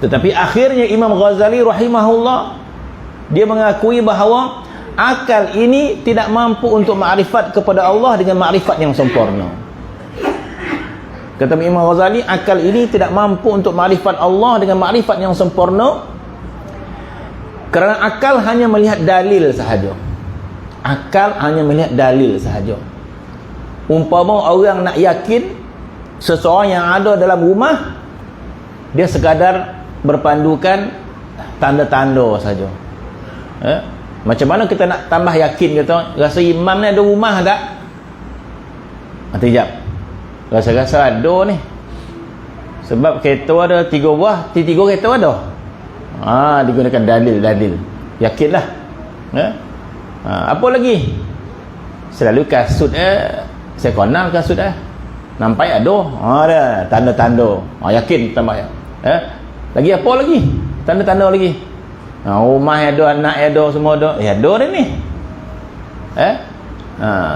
Tetapi akhirnya Imam Ghazali rahimahullah, dia mengakui bahawa akal ini tidak mampu untuk makrifat kepada Allah dengan makrifat yang sempurna. Kata Imam Ghazali, akal ini tidak mampu untuk makrifat Allah dengan makrifat yang sempurna, kerana akal hanya melihat dalil sahaja. Akal hanya melihat dalil sahaja. Umpama orang nak yakin seseorang yang ada dalam rumah, dia sekadar berpandukan tanda-tanda saja. Macam mana kita nak tambah yakin, kata rasa imam ni ada rumah tak? Sekejap, rasa-rasa ada ni, sebab kereta ada 3 buah, 3 kereta ada. Digunakan dalil-dalil, yakinlah. Apa lagi? Selalu kasut saya kenal kasut nampak ada, ada tanda-tanda, yakin tambah ya. Lagi apa lagi? Tanda-tanda lagi. Rumah ada, anak ada, semua ada. Ada dah ni.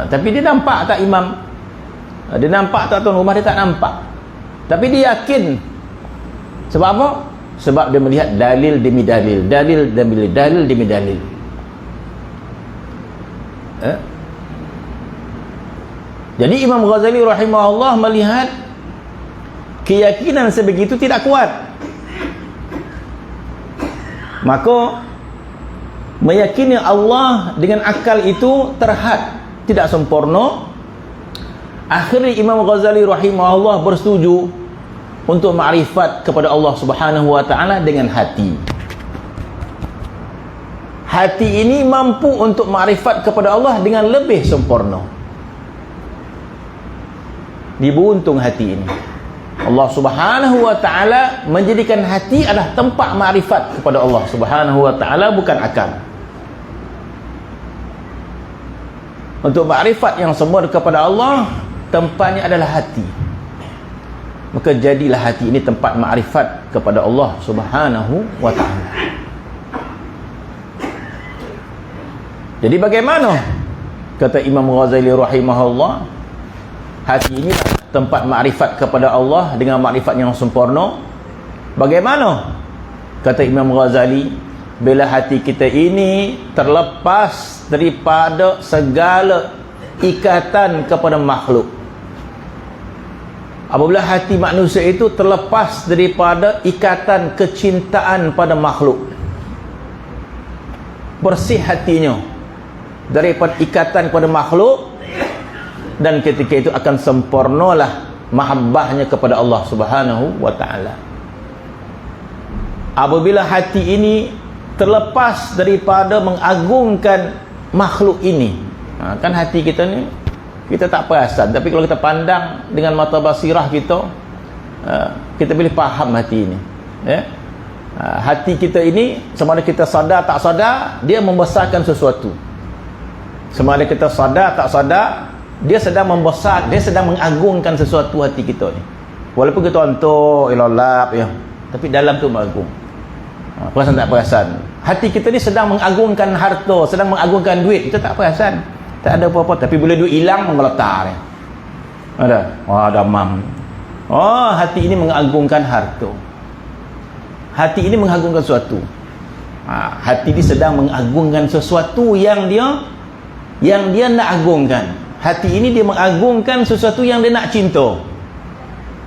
Tapi dia nampak tak imam? Dia nampak tak tuan rumah? Dia tak nampak. Tapi dia yakin. Sebab apa? Sebab dia melihat dalil demi dalil, dalil demi dalil demi dalil. Jadi Imam Ghazali rahimahullah melihat keyakinan sebegitu tidak kuat. Maka meyakini Allah dengan akal itu terhad, tidak sempurna. Akhirnya Imam Ghazali rahimahullah bersetuju untuk makrifat kepada Allah Subhanahu wa taala dengan hati. Hati ini mampu untuk makrifat kepada Allah dengan lebih sempurna. Diberuntung hati ini. Allah Subhanahu wa taala menjadikan hati adalah tempat makrifat kepada Allah Subhanahu wa taala, bukan akal. Untuk makrifat yang sempurna kepada Allah, tempatnya adalah hati. Maka jadilah hati ini tempat makrifat kepada Allah Subhanahu wa taala. Jadi bagaimana? Kata Imam Ghazali rahimahullah, hati ini tempat makrifat kepada Allah dengan makrifat yang sempurna. Bagaimana? Kata Imam Ghazali, bila hati kita ini terlepas daripada segala ikatan kepada makhluk. Apabila hati manusia itu terlepas daripada ikatan kecintaan pada makhluk, bersih hatinya daripada ikatan kepada makhluk, dan ketika itu akan sempurnalah mahabbahnya kepada Allah Subhanahu wa taala. Apabila hati ini terlepas daripada mengagungkan makhluk ini, kan hati kita ni kita tak perasan, tapi kalau kita pandang dengan mata basirah kita, kita boleh faham hati ini. Hati kita ini, sama ada kita sadar tak sadar, dia membesarkan sesuatu. Sama ada kita sadar tak sadar, dia sedang membesar, dia sedang mengagungkan sesuatu hati kita ni. Walaupun kita ontok ilalap ya, tapi dalam tu mengagung. Perasan tak perasan? Hati kita ni sedang mengagungkan harta, sedang mengagungkan duit, kita tak perasan. Tak ada apa-apa, tapi bila duit hilang menggeletar ya. Ada. Damam. Hati ini mengagungkan harta. Hati ini mengagungkan sesuatu. Hati ini sedang mengagungkan sesuatu yang dia nak agungkan. Hati ini dia mengagungkan sesuatu yang dia nak cinta.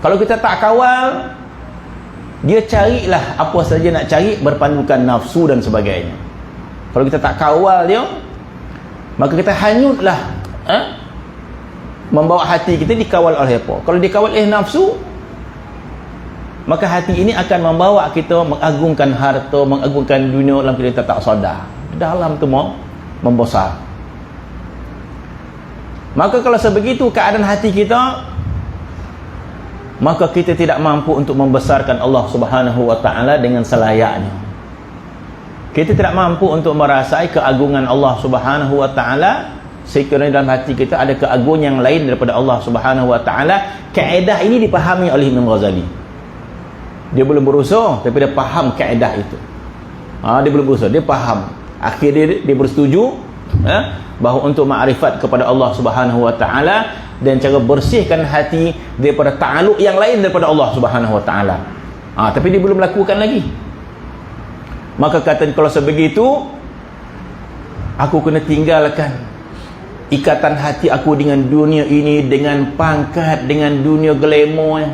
Kalau kita tak kawal, dia carilah apa saja nak cari, berpandukan nafsu dan sebagainya. Kalau kita tak kawal dia, maka kita hanyutlah membawa hati kita dikawal oleh apa? Kalau dikawal oleh nafsu, maka hati ini akan membawa kita mengagungkan harta, mengagungkan dunia dalam kita tak sadar. Dalam tu mau membesar. Maka kalau sebegitu keadaan hati kita, maka kita tidak mampu untuk membesarkan Allah Subhanahu wa taala dengan selayaknya. Kita tidak mampu untuk merasai keagungan Allah Subhanahu wa taala sekiranya dalam hati kita ada keagungan yang lain daripada Allah Subhanahu wa taala. Kaedah ini dipahami oleh Imam Ghazali. Dia belum berusaha, tapi dia faham kaedah itu. Dia belum berusaha, dia faham. Akhirnya dia bersetuju bahawa untuk makrifat kepada Allah Subhanahu wa taala dan cara bersihkan hati daripada ta'alluq yang lain daripada Allah Subhanahu wa taala. Tapi dia belum lakukan lagi. Maka kata, kalau sebegitu, aku kena tinggalkan ikatan hati aku dengan dunia ini, dengan pangkat, dengan dunia glamour.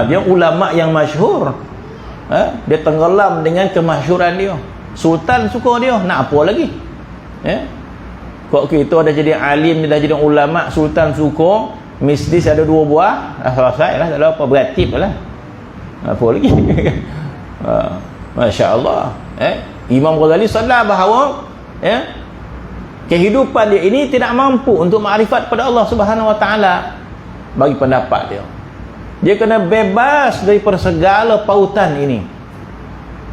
Dia ulama yang masyhur. Dia tenggelam dengan kemasyhuran dia. Sultan suka dia, nak apa lagi? Kok kita dah jadi alim, dah jadi ulama, sultan suka, mistis ada 2 buah, selesai lah, tak ada apa, beratib lah. Apa lagi? Masya Allah. Imam Ghazali sadar bahawa kehidupan dia ini tidak mampu untuk makrifat pada Allah Subhanahu Wa Taala. Bagi pendapat dia kena bebas daripada segala pautan ini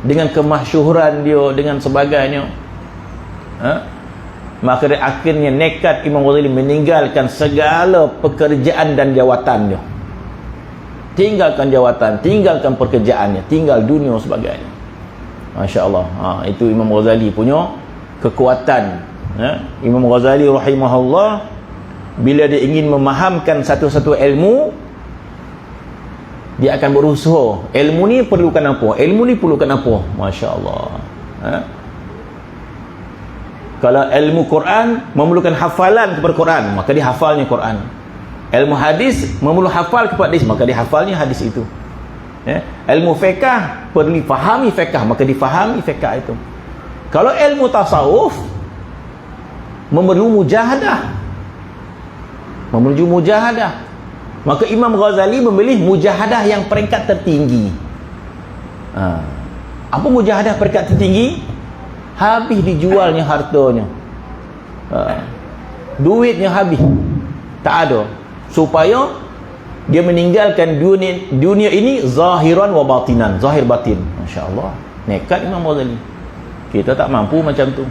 dengan kemasyhuran dia, dengan sebagainya. Maka dia akhirnya nekat Imam Ghazali meninggalkan segala pekerjaan dan jawatan dia. Tinggalkan jawatan, tinggalkan pekerjaannya, tinggal dunia sebagainya. Masya Allah. Itu Imam Ghazali punya kekuatan. Imam Ghazali rahimahullah, bila dia ingin memahamkan satu-satu ilmu, dia akan berusaha. Ilmu ni perlukan apa? Ilmu ni perlukan apa? Masya Allah. Kalau ilmu Quran memerlukan hafalan kepada Quran, maka dia hafalnya Quran. Ilmu hadis memerlukan hafal kepada hadis, maka dia hafalnya hadis itu. Ilmu fiqh perlu fahami fiqh, maka difahami fiqh itu. Kalau ilmu tasawuf memerlukan mujahadah, maka Imam Ghazali memilih mujahadah yang peringkat tertinggi. Apa mujahadah peringkat tertinggi? Habis dijualnya hartanya, duitnya habis, tak ada, supaya dia meninggalkan dunia ini zahiran wa batinan, zahir batin. Masya Allah, nekat Imam Ghazali. Kita tak mampu macam tu.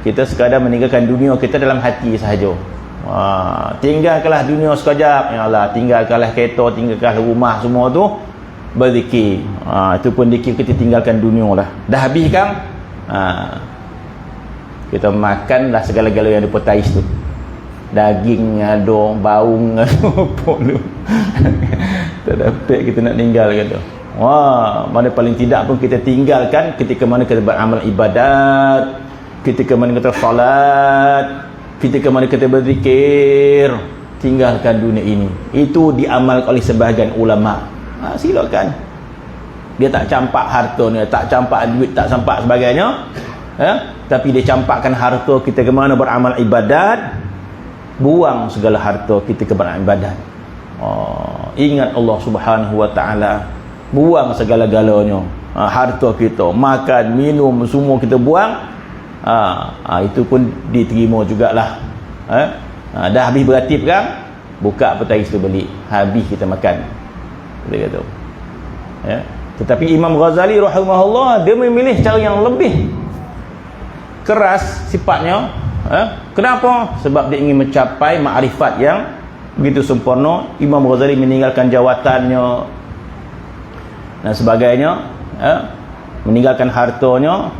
Kita sekadar meninggalkan dunia kita dalam hati sahaja. Tinggalkanlah dunia sekejap, ya Allah, tinggalkanlah kereta, tinggalkanlah rumah, semua tu berzikir. Itu pun zikir, kita tinggalkan dunia lah. Dah habis kan? Kita makanlah segala-gala yang dipetais tu. Daging ada, baung ada, apa tu. Tak dapat kita nak tinggalkan tu. Mana paling tidak pun kita tinggalkan ketika mana kita beramal ibadat, ketika mana kita salat, ketika mana kita berzikir. Tinggalkan dunia ini. Itu diamalkan oleh sebahagian ulama. Silakan. Dia tak campak hartanya, tak campak duit, tak campak sebagainya, tapi dia campakkan harta kita ke mana beramal ibadat, buang segala harta kita ke beramal ibadat. Ingat Allah Subhanahu Wa Taala, buang segala-galanya. Harta kita, makan, minum, semua kita buang. Itu pun diterima jugalah. Dah habis beratib kan, buka petais tu balik, habis kita makan. Kita kata. Tetapi Imam Ghazali rahimahullah, dia memilih cara yang lebih keras sifatnya. Kenapa? Sebab dia ingin mencapai makrifat yang begitu sempurna. Imam Ghazali meninggalkan jawatannya dan sebagainya, meninggalkan hartanya,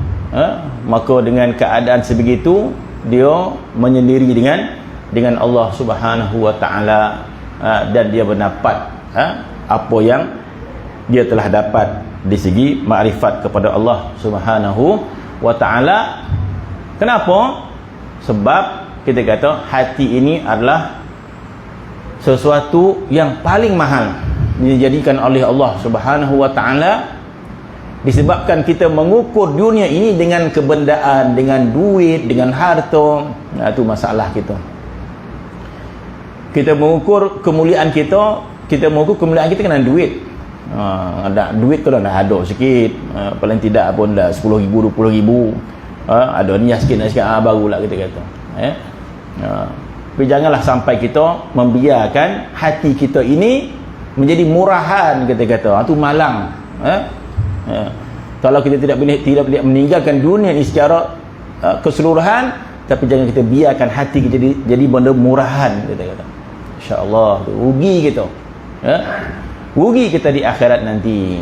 maka dengan keadaan sebegitu dia menyendiri dengan Allah Subhanahu Wa Taala, dan dia mendapat apa yang dia telah dapat di segi makrifat kepada Allah Subhanahu Wa Taala. Kenapa? Sebab kita kata hati ini adalah sesuatu yang paling mahal dijadikan oleh Allah Subhanahu Wa Taala. Disebabkan kita mengukur dunia ini dengan kebendaan, dengan duit, dengan harta. Itu masalah kita. Kita mengukur kemuliaan kita dengan duit. Ada duit tu dah ada sikit, paling tidak pun dah 10,000, 20,000, ada niat sikit barulah kita kata. Tapi janganlah sampai kita membiarkan hati kita ini menjadi murahan, kita kata. Itu malang. Kalau kita tidak boleh meninggalkan dunia ini secara keseluruhan, tapi jangan kita biarkan hati kita jadi benda murahan, kita kata. Insya-Allah rugi kita. Rugi kita di akhirat nanti.